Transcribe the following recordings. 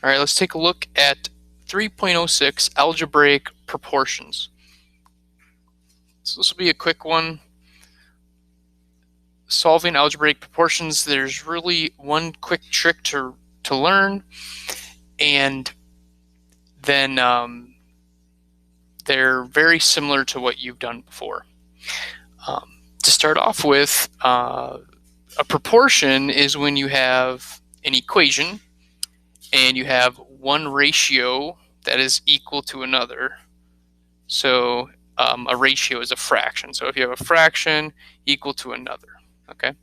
All right, let's take a look at 3.06 Algebraic Proportions. So this will be a quick one. Solving algebraic proportions, there's really one quick trick to learn, and then they're very similar to what you've done before. To start off with, a proportion is when you have an equation and you have one ratio that is equal to another. So a ratio is a fraction. So if you have a fraction equal to another, okay?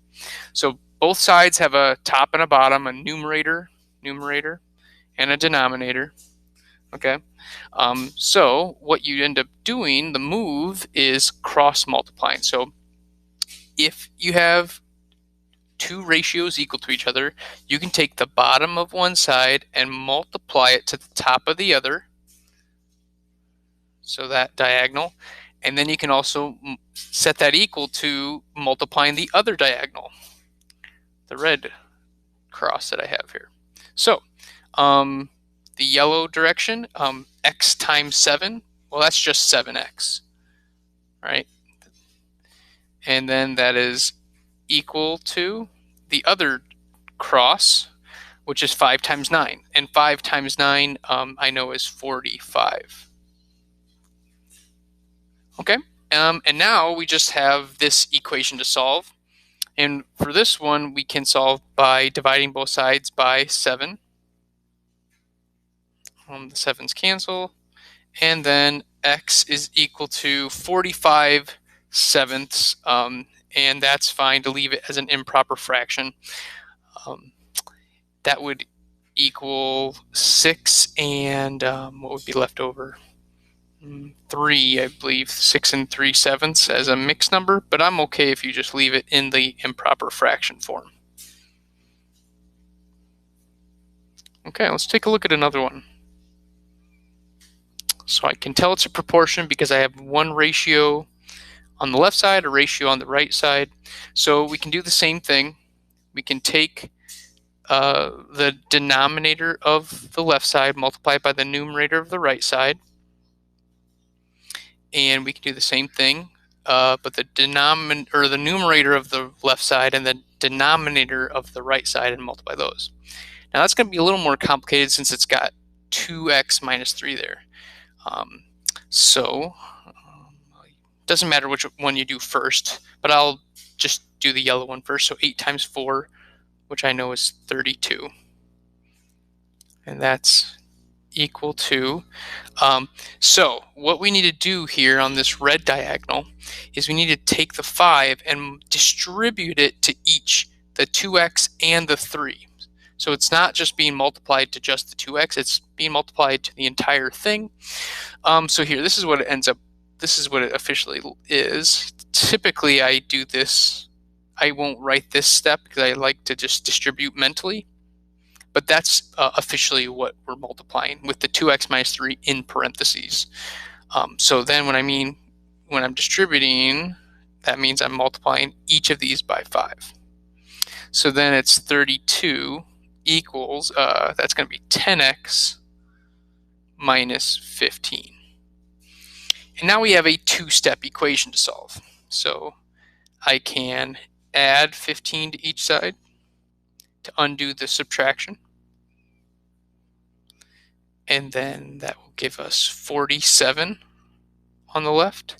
So both sides have a top and a bottom, a numerator, and a denominator, okay? So what you end up doing, the move, is cross multiplying. So if you have two ratios equal to each other, you can take the bottom of one side and multiply it to the top of the other, so that diagonal, and then you can also set that equal to multiplying the other diagonal, the red cross that I have here. So the yellow direction, x times 7, well, that's just 7x, right? And then that is equal to the other cross, which is 5 times 9. And 5 times 9, I know, is 45. Okay, and now we just have this equation to solve. And for this one, we can solve by dividing both sides by 7. The 7's cancel. And then x is equal to 45 sevenths. And that's fine to leave it as an improper fraction. That would equal 6 and what would be left over? 3, I believe, 6 and 3/7 as a mixed number, but I'm okay if you just leave it in the improper fraction form. Okay, let's take a look at another one. So I can tell it's a proportion because I have one ratio on the left side, a ratio on the right side. So we can do the same thing. We can take the denominator of the left side, multiply it by the numerator of the right side. And we can do the same thing, but the numerator of the left side and the denominator of the right side, and multiply those. Now that's going to be a little more complicated since it's got 2x minus 3 there. So it doesn't matter which one you do first, but I'll just do the yellow one first. So 8 times 4, which I know is 32. And that's equal to, so what we need to do here on this red diagonal is we need to take the 5 and distribute it to each, the 2x and the 3. So it's not just being multiplied to just the 2x, it's being multiplied to the entire thing. So here, this is what it ends up, this is what it officially is. Typically I do this, I won't write this step because I like to just distribute mentally. But that's officially what we're multiplying, with the 2x minus 3 in parentheses. So then when I'm distributing, that means I'm multiplying each of these by 5. So then it's 32 equals, that's going to be 10x minus 15. And now we have a two-step equation to solve. So I can add 15 to each side to undo the subtraction. And then that will give us 47 on the left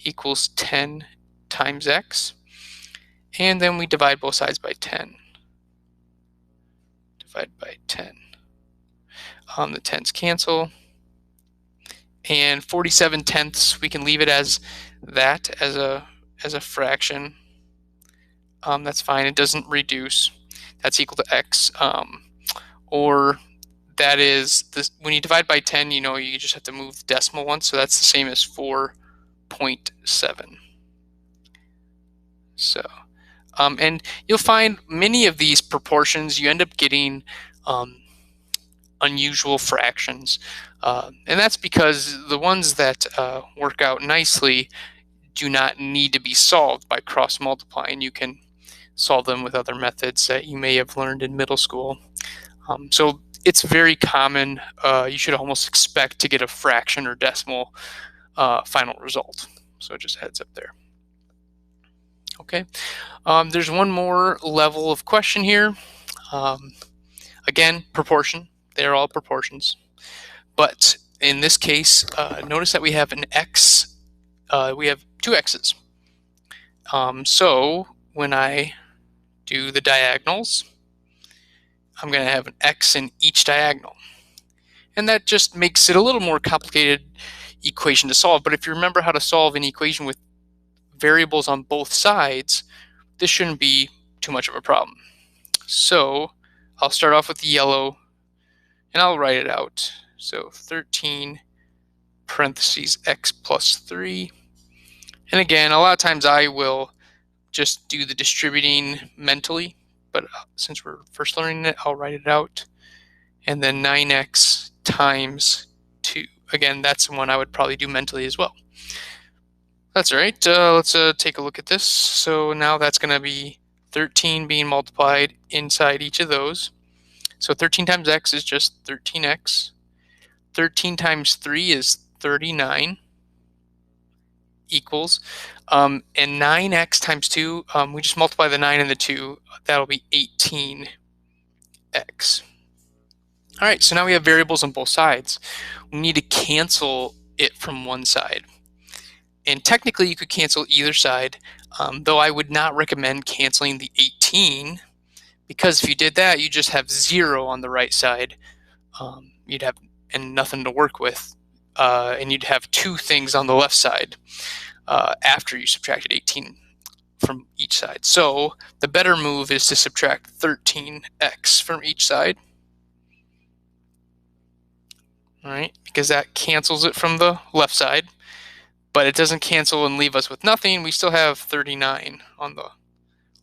equals 10 times x. And then we divide both sides by 10. Divide by 10. The 10's cancel. And 47 tenths, we can leave it as that, as a fraction. That's fine, it doesn't reduce. That's equal to x, or that is, this, when you divide by 10, you know, you just have to move the decimal one, so that's the same as 4.7. So, and you'll find many of these proportions, you end up getting unusual fractions, and that's because the ones that work out nicely do not need to be solved by cross multiplying. You can solve them with other methods that you may have learned in middle school. So it's very common. You should almost expect to get a fraction or decimal final result. So just heads up there. Okay, there's one more level of question here. Again, proportion. They're all proportions. But in this case, notice that we have an x. We have two x's. So when I do the diagonals, I'm going to have an x in each diagonal. And that just makes it a little more complicated equation to solve. But if you remember how to solve an equation with variables on both sides, this shouldn't be too much of a problem. So I'll start off with the yellow, and I'll write it out. So 13 parentheses x plus 3. And again, a lot of times I will just do the distributing mentally, but since we're first learning it, I'll write it out. And then 9x times 2. Again, that's the one I would probably do mentally as well. That's all right. Let's take a look at this. So now that's going to be 13 being multiplied inside each of those. So 13 times x is just 13x. 13 times 3 is 39 equals. And 9x times 2, we just multiply the 9 and the 2. That'll be 18x. All right, so now we have variables on both sides. We need to cancel it from one side. And technically, you could cancel either side, though I would not recommend canceling the 18, because if you did that, you just have 0 on the right side. You'd have and nothing to work with, and you'd have 2 things on the left side after you subtracted 18 from each side. So the better move is to subtract 13x from each side. All right, because that cancels it from the left side, but it doesn't cancel and leave us with nothing. We still have 39 on the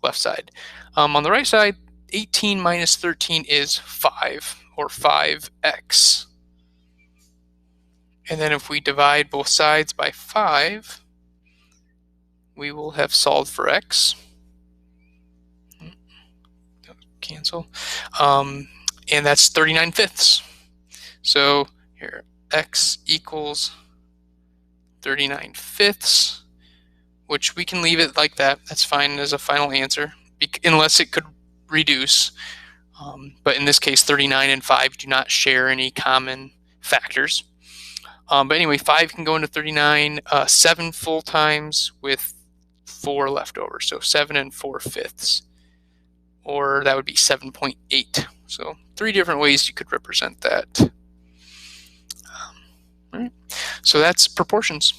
left side. On the right side, 18 minus 13 is 5, or 5x. And then if we divide both sides by 5, we will have solved for x. Cancel. And that's 39 fifths. So here, x equals 39 fifths, which we can leave it like that. That's fine as a final answer, unless it could reduce. But in this case, 39 and 5 do not share any common factors. But anyway, 5 can go into 39 7 full times with 4 left over. So 7 and 4 fifths, or that would be 7.8. So 3 different ways you could represent that. All right. So that's proportions.